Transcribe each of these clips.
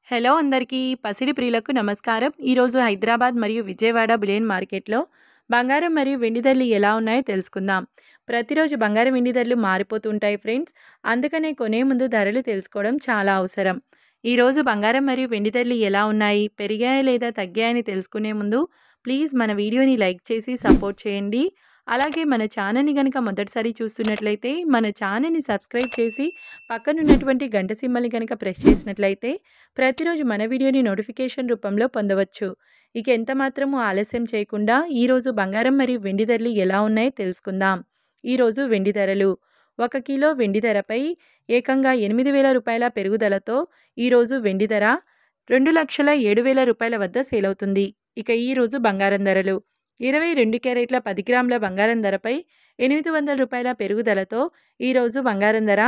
Hello అందరికీ పసిడి ప్రియులకు నమస్కారం. ఈరోజు హైదరాబాద్ మరియు విజయవాడ బులియన్ మార్కెట్లో బంగారం మరియు వెండి ధరలు ఎలా ఉన్నాయో తెలుసుకుందాం. ప్రతిరోజు బంగారం వెండి ధరలు మారిపోతుంటాయి ఫ్రెండ్స్. అందుకనే కొనే ముందు ధరలు తెలుసుకోవడం చాలా అవసరం. ఈరోజు బంగారం మరియు వెండి ధరలు ఎలా ఉన్నాయి, పెరిగాయా లేదా తగ్గాయని తెలుసుకునే ముందు ప్లీజ్ మన వీడియోని లైక్ చేసి సపోర్ట్ చేయండి. అలాగే మన ఛానల్ని కనుక మొదటిసారి చూస్తున్నట్లయితే మన ఛానల్ని సబ్స్క్రైబ్ చేసి పక్కనున్నటువంటి గంట సింబల్ని కనుక ప్రెస్ చేసినట్లయితే ప్రతిరోజు మన వీడియోని నోటిఫికేషన్ రూపంలో పొందవచ్చు. ఇక ఎంత మాత్రము ఆలస్యం చేయకుండా ఈరోజు బంగారం మరియు వెండి ధరలు ఎలా ఉన్నాయో తెలుసుకుందాం. ఈరోజు వెండి ధరలు 1 కిలో వెండి ధరపై ఏకంగా 8,000 రూపాయల పెరుగుదలతో ఈరోజు వెండి ధర 2,07,000 రూపాయల వద్ద సేల్ అవుతుంది. ఇక ఈరోజు బంగారం ధరలు 22 క్యారెట్ల 10 గ్రాముల బంగారం ధరపై 800 రూపాయల పెరుగుదలతో ఈరోజు బంగారం ధర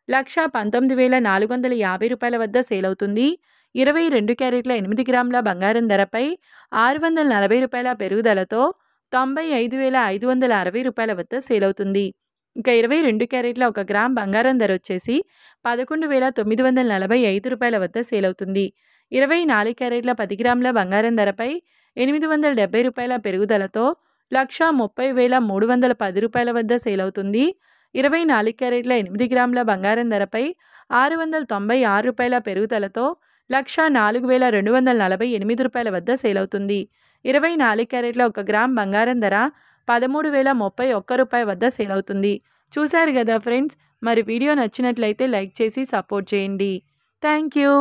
1,19,450 రూపాయల వద్ద సేల్ అవుతుంది. 22 క్యారెట్ల 8 గ్రాముల బంగారం ధరపై 640 రూపాయల పెరుగుదలతో 95,560 రూపాయల వద్ద సేల్ అవుతుంది. ఇక 22 క్యారెట్ల 1 గ్రామ్ బంగారం ధర వచ్చేసి 11,945 రూపాయల వద్ద సేల్ అవుతుంది. 24 క్యారెట్ల 10 గ్రాముల బంగారం ధరపై 870 రూపాయల పెరుగుదలతో 1,30,310 రూపాయల వద్ద సేల్ అవుతుంది. 24 క్యారెట్ల 8 గ్రాముల బంగారం ధరపై 696 రూపాయల పెరుగుదలతో 1,04,248 రూపాయల వద్ద సేల్ అవుతుంది. 24 క్యారెట్ల 1 గ్రామ్ బంగారం ధర 13,031 రూపాయల వద్ద సేల్ అవుతుంది. చూశారు కదా ఫ్రెండ్స్, మరి వీడియో నచ్చినట్లయితే లైక్ చేసి సపోర్ట్ చేయండి. Thank you.